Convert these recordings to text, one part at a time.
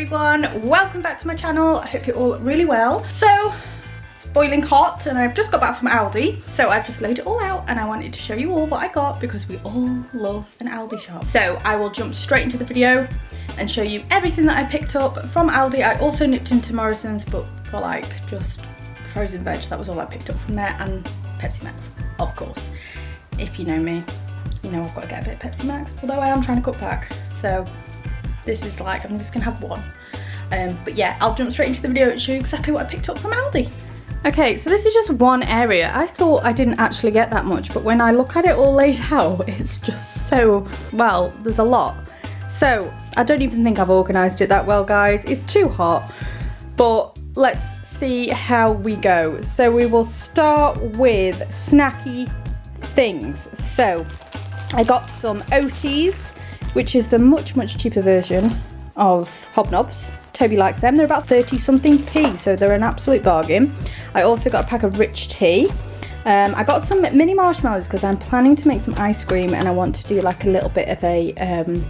everyone, welcome back to my channel. I hope you're all really well. So it's boiling hot and I've just got back from Aldi, so I've just laid it all out and I wanted to show you all what I got because we all love an Aldi shop. So I will jump straight into the video and show you everything that I picked up from Aldi. I also nipped into Morrison's, but for like just frozen veg, that was all I picked up from there, and Pepsi Max, of course. If you know me, you know I've got to get a bit of Pepsi Max, although I am trying to cut back, so this is like, I'm just gonna have one. But yeah, I'll jump straight into the video and show you exactly what I picked up from Aldi. Okay, so this is just one area. I thought I didn't actually get that much, but when I look at it all laid out, it's just so, well, there's a lot. So I don't even think I've organised it that well, guys. It's too hot, but let's see how we go. So we will start with snacky things. So I got some Oaties, which is the much cheaper version of Hobnobs. Toby likes them. They're about 30 something p, so they're an absolute bargain. I also got a pack of rich tea. I got some mini marshmallows because I'm planning to make some ice cream and I want to do like a little bit of a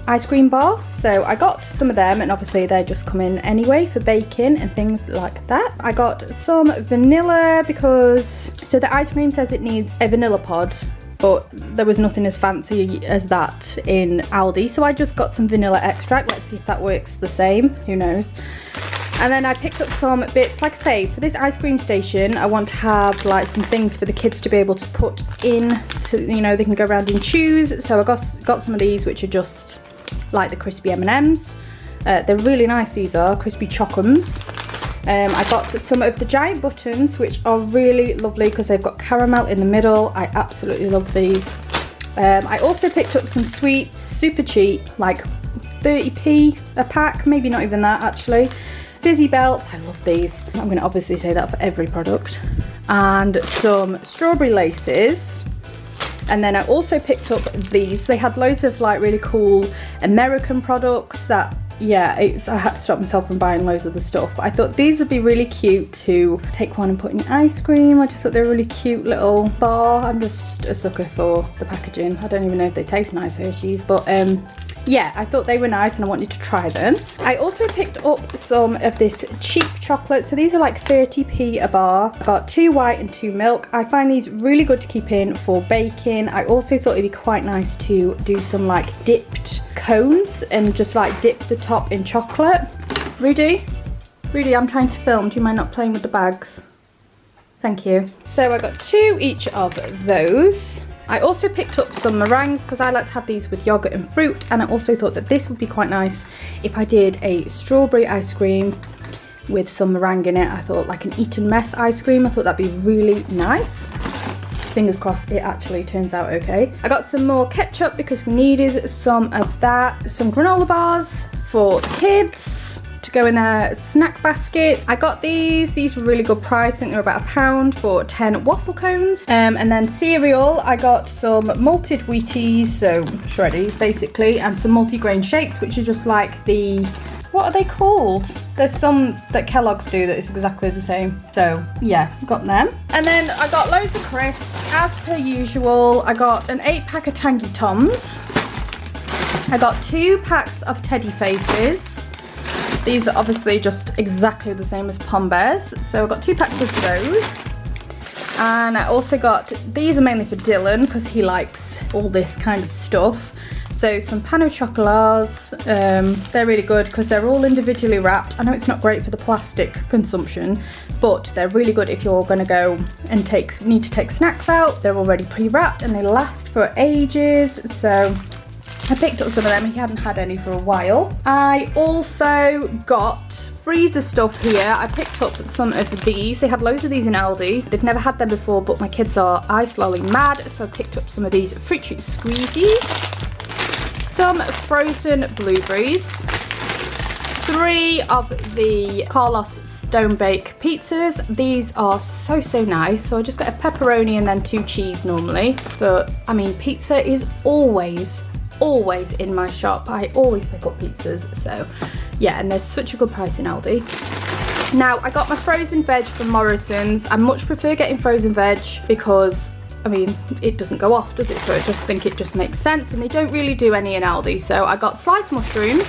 ice cream bar. So I got some of them, and obviously they're just coming anyway for baking and things like that. I got some vanilla because, so the ice cream says it needs a vanilla pod, but there was nothing as fancy as that in Aldi, so I just got some vanilla extract. Let's see if that works the same, who knows. And then I picked up some bits, like I say, for this ice cream station I want to have like some things for the kids to be able to put in, so you know they can go around and choose. So I got some of these, which are just like the crispy M&Ms. They're really nice, these are crispy chocums. I got some of the giant buttons, which are really lovely because they've got caramel in the middle. I absolutely love these. I also picked up some sweets, super cheap, like 30p a pack, maybe not even that actually. Fizzy belts, I love these. I'm going to obviously say that for every product. And some strawberry laces. And then I also picked up these. They had loads of like really cool American products that, yeah, I had to stop myself from buying loads of the stuff, but I thought these would be really cute to take one and put in your ice cream. I just thought they were a really cute little bar. I'm just a sucker for the packaging. I don't even know if they taste nice, Hershey's, but yeah, I thought they were nice and I wanted to try them. I also picked up some of this cheap chocolate. So these are like 30p a bar. I got 2 white and 2 milk. I find these really good to keep in for baking. I also thought it'd be quite nice to do some like dipped cones and just like dip the top in chocolate. Rudy, I'm trying to film. Do you mind not playing with the bags? Thank you. So I got 2 each of those. I also picked up some meringues because I like to have these with yogurt and fruit, and I also thought that this would be quite nice if I did a strawberry ice cream with some meringue in it. I thought like an Eton Mess ice cream, I thought that'd be really nice. Fingers crossed it actually turns out okay. I got some more ketchup because we needed some of that. Some granola bars for the kids to go in their snack basket. I got these were really good price. I think they were about £1 for 10 waffle cones. And then cereal, I got some malted Wheaties, so shreddies basically, and some multi-grain shakes, which are just like the, what are they called? There's some that Kellogg's do that is exactly the same. So yeah, got them. And then I got loads of crisps, as per usual. I got an 8-pack of Tangy Toms. I got 2 packs of Teddy Faces. These are obviously just exactly the same as Pom Bears. So I got 2 packs of those. And I also got, these are mainly for Dylan because he likes all this kind of stuff. So some pan au chocolats, they're really good because they're all individually wrapped. I know it's not great for the plastic consumption, but they're really good if you're gonna go and need to take snacks out. They're already pre-wrapped and they last for ages. So I picked up some of them. He hadn't had any for a while. I also got freezer stuff here. I picked up some of these. They had loads of these in Aldi. They've never had them before, but my kids are ice lolly mad, so I picked up some of these fruit treat squeezies. Some frozen blueberries. 3 of the Carlos Stone Bake pizzas. These are so nice. So I just got a pepperoni and then 2 cheese normally. But I mean, pizza is always in my shop. I always pick up pizzas, so yeah, and there's such a good price in Aldi. Now I got my frozen veg from Morrison's. I much prefer getting frozen veg because I mean it doesn't go off, does it? So I just think it just makes sense, and they don't really do any in Aldi. So I got sliced mushrooms,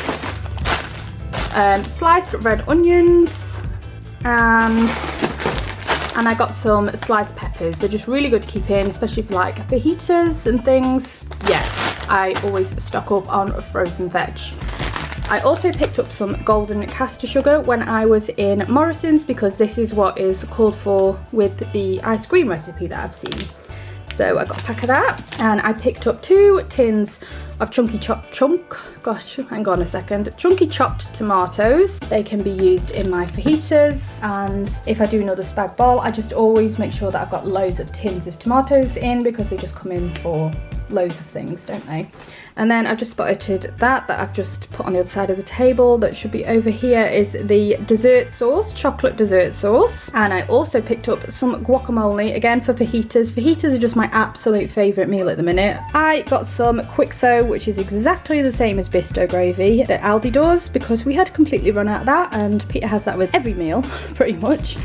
sliced red onions, and I got some sliced peppers. They're just really good to keep in, especially for like fajitas and things. Yeah, I always stock up on frozen veg. I also picked up some golden caster sugar when I was in Morrison's, because this is what is called for with the ice cream recipe that I've seen. So I got a pack of that, and I picked up 2 tins of chunky chopped tomatoes. They can be used in my fajitas, and if I do another spag bol, I just always make sure that I've got loads of tins of tomatoes in, because they just come in for loads of things, don't they? And then I've just spotted that I've just put on the other side of the table, that should be over here, is the dessert sauce, chocolate dessert sauce. And I also picked up some guacamole, again for fajitas. Fajitas are just my absolute favourite meal at the minute. I got some Quixo, which is exactly the same as Bisto gravy that Aldi does, because we had completely run out of that, and Peter has that with every meal, pretty much.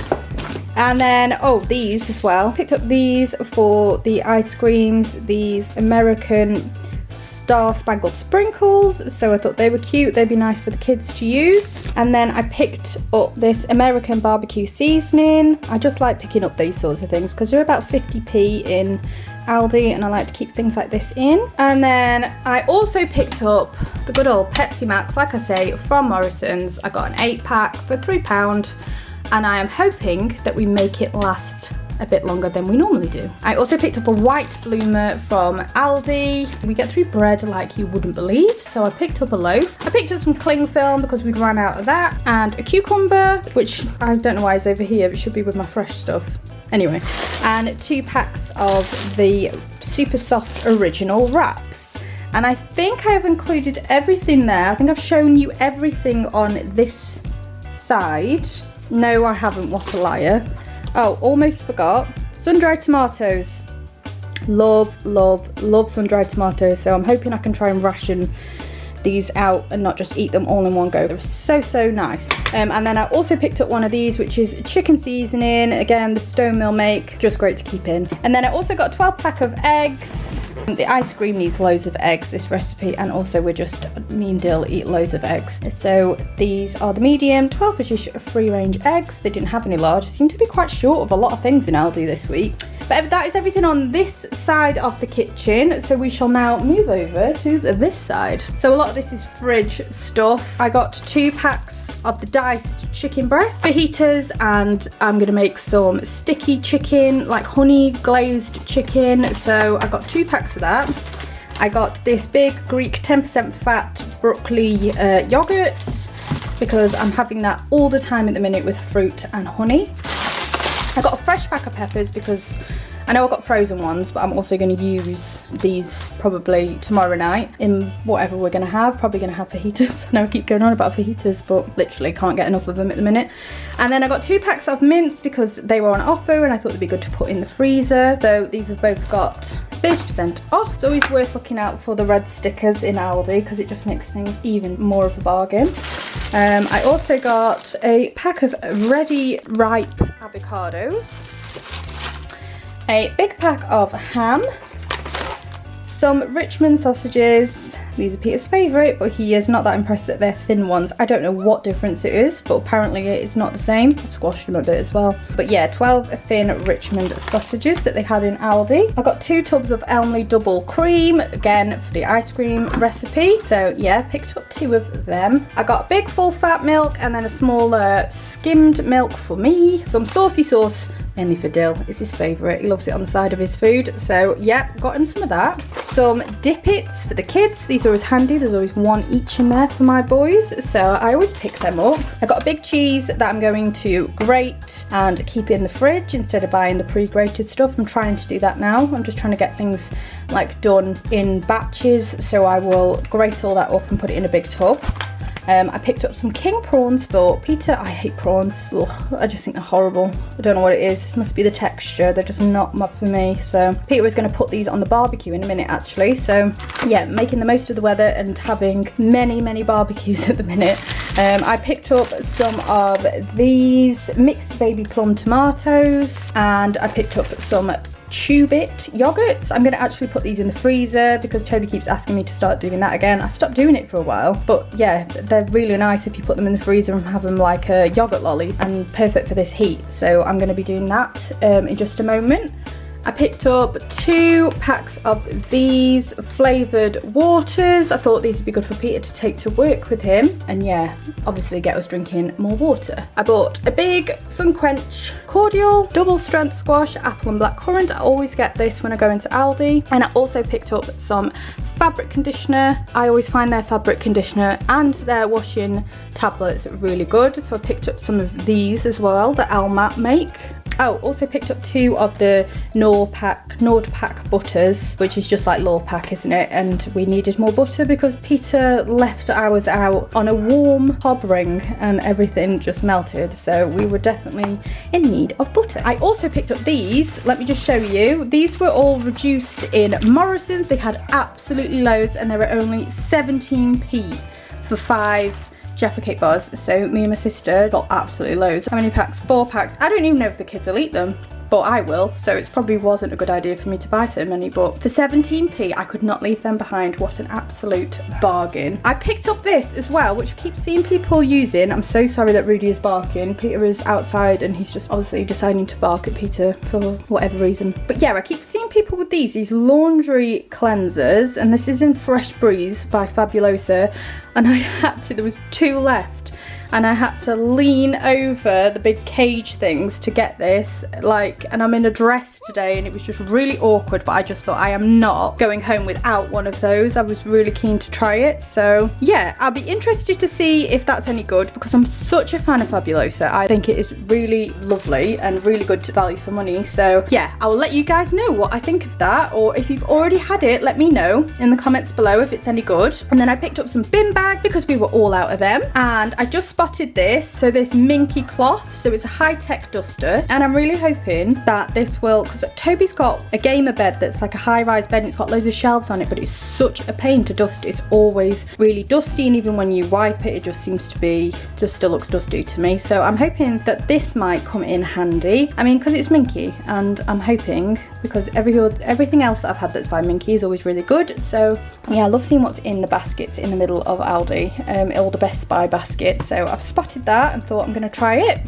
And then, oh, these as well. Picked up these for the ice creams, these American Star Spangled Sprinkles, so I thought they were cute, they'd be nice for the kids to use. And then I picked up this American barbecue seasoning. I just like picking up these sorts of things because they're about 50p in Aldi, and I like to keep things like this in. And then I also picked up the good old Pepsi Max, like I say, from Morrison's. I got an 8-pack for £3, and I am hoping that we make it last a bit longer than we normally do. I also picked up a white bloomer from Aldi. We get through bread like you wouldn't believe, so I picked up a loaf. I picked up some cling film because we'd run out of that, and a cucumber, which I don't know why it's over here, it should be with my fresh stuff. Anyway, and 2 packs of the super soft original wraps. And I think I have included everything there. I think I've shown you everything on this side. No, I haven't, what a liar. Oh, almost forgot. Sun-dried tomatoes. Love, love, love sun-dried tomatoes. So I'm hoping I can try and ration these out and not just eat them all in one go. They're so, so nice. And then I also picked up one of these, which is chicken seasoning. Again, the stone mill make, just great to keep in. And then I also got a 12-pack of eggs. The ice cream needs loads of eggs, this recipe, and also we're just, me and Dill eat loads of eggs. So these are the medium 12-ish free-range eggs. They didn't have any large. They seem to be quite short of a lot of things in Aldi this week. But that is everything on this side of the kitchen, so we shall now move over to this side. So a lot of this is fridge stuff. I got 2 packs of the diced chicken breast fajitas, and I'm gonna make some sticky chicken, like honey glazed chicken. So I got 2 packs of that. I got this big Greek 10% fat broccoli yogurt, because I'm having that all the time at the minute with fruit and honey. I got a fresh pack of peppers because I know I've got frozen ones, but I'm also going to use these probably tomorrow night in whatever we're going to have. Probably going to have fajitas. I know I keep going on about fajitas, but literally can't get enough of them at the minute. And then I got 2 packs of mince because they were on offer and I thought they'd be good to put in the freezer. So these have both got 30% off. It's always worth looking out for the red stickers in Aldi because it just makes things even more of a bargain. I also got a pack of ready ripe avocados, a big pack of ham, some Richmond sausages. These are Peter's favourite, but he is not that impressed that they're thin ones. I don't know what difference it is, but apparently it's not the same. I've squashed them a bit as well. But yeah, 12 thin Richmond sausages that they had in Aldi. I got 2 tubs of Elmley double cream, again for the ice cream recipe. So yeah, picked up 2 of them. I got big full fat milk and then a smaller skimmed milk for me. Some saucy sauce, mainly for Dill, it's his favourite. He loves it on the side of his food. So yeah, got him some of that. Some Dippets for the kids. These are always handy. There's always 1 each in there for my boys. So I always pick them up. I got a big cheese that I'm going to grate and keep in the fridge instead of buying the pre-grated stuff. I'm trying to do that now. I'm just trying to get things like done in batches. So I will grate all that up and put it in a big tub. I picked up some king prawns for Peter. I hate prawns. Ugh, I just think they're horrible. I don't know what it is. It must be the texture. They're just not for me. So Peter was going to put these on the barbecue in a minute actually. So yeah, making the most of the weather and having many barbecues at the minute. I picked up some of these mixed baby plum tomatoes, and I picked up some Chew-Bit yogurts. I'm going to actually put these in the freezer because Toby keeps asking me to start doing that again. I stopped doing it for a while, but yeah, they're really nice if you put them in the freezer and have them like yogurt lollies, and perfect for this heat. So I'm going to be doing that in just a moment. I picked up 2 packs of these flavoured waters. I thought these would be good for Peter to take to work with him, and yeah, obviously get us drinking more water. I bought a big Sun Quench cordial, double strength squash, apple and blackcurrant. I always get this when I go into Aldi. And I also picked up some fabric conditioner. I always find their fabric conditioner and their washing tablets really good, so I picked up some of these as well that Almat make. Oh, also picked up 2 of the Nordpack butters, which is just like Lorpack, isn't it? And we needed more butter because Peter left ours out on a warm hob ring and everything just melted, so we were definitely in need of butter. I also picked up these. Let me just show you. These were all reduced in Morrison's. They had absolutely loads, and they were only 17p for 5 Jaffa Cake bars. So me and my sister got absolutely loads. How many packs? 4 packs. I don't even know if the kids will eat them, but I will, so it probably wasn't a good idea for me to buy so many, but for 17p I could not leave them behind. What an absolute bargain. I picked up this as well, which I keep seeing people using. I'm so sorry that Rudy is barking. Peter is outside and he's just obviously deciding to bark at Peter for whatever reason. But yeah, I keep seeing people with these laundry cleansers, and this is in Fresh Breeze by Fabulosa, and there was 2 left, and I had to lean over the big cage things to get this, and I'm in a dress today and it was just really awkward, but I just thought I am not going home without one of those. I was really keen to try it, so yeah, I'll be interested to see if that's any good because I'm such a fan of Fabulosa. I think it is really lovely and really good value for money, so yeah, I will let you guys know what I think of that, or if you've already had it, let me know in the comments below if it's any good. And then I picked up some bin bags because we were all out of them, and I just spotted this, so this minky cloth, so it's a high-tech duster, and I'm really hoping that this will, because Toby's got a gamer bed that's like a high-rise bed and it's got loads of shelves on it, but it's such a pain to dust. It's always really dusty, and even when you wipe it, it just seems to be, just still looks dusty to me. So I'm hoping that this might come in handy. I mean, because it's minky, and I'm hoping, because everything else that I've had that's by Minky is always really good. So yeah, I love seeing what's in the baskets in the middle of Aldi, all the Best Buy baskets. So I've spotted that and thought I'm going to try it.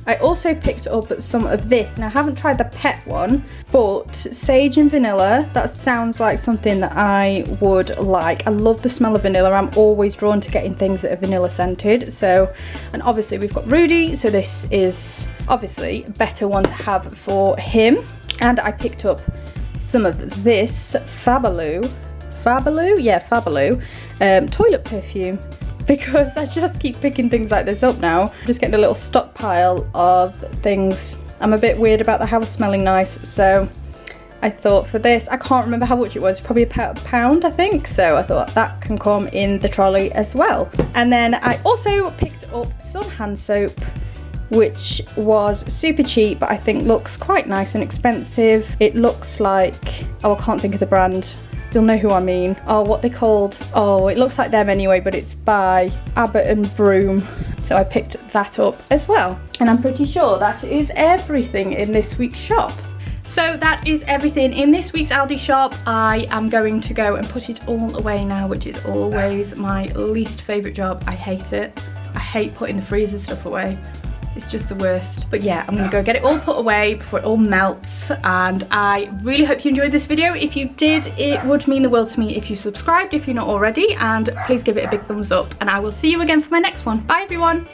I also picked up some of this, and I haven't tried the pet one, but sage and vanilla, that sounds like something that I would like. I love the smell of vanilla. I'm always drawn to getting things that are vanilla scented. So, and obviously we've got Rudy, so this is obviously a better one to have for him. And I picked up some of this Fabaloo toilet perfume, because I just keep picking things like this up now. I'm just getting a little stockpile of things. I'm a bit weird about the house smelling nice, so I thought for this, I can't remember how much it was, probably about £1, I think, so I thought that can come in the trolley as well. And then I also picked up some hand soap, which was super cheap, but I think looks quite nice and expensive. It looks like, oh, I can't think of the brand. You'll know who I mean. Oh, what they called? Oh, it looks like them anyway, but it's by Abbott and Broom. So I picked that up as well. And I'm pretty sure that is everything in this week's shop. So that is everything in this week's Aldi shop. I am going to go and put it all away now, which is always my least favourite job. I hate it. I hate putting the freezer stuff away. It's just the worst. But yeah, I'm gonna go get it all put away before it all melts, and I really hope you enjoyed this video. If you did, it would mean the world to me if you subscribed if you're not already, and please give it a big thumbs up, and I will see you again for my next one. Bye everyone.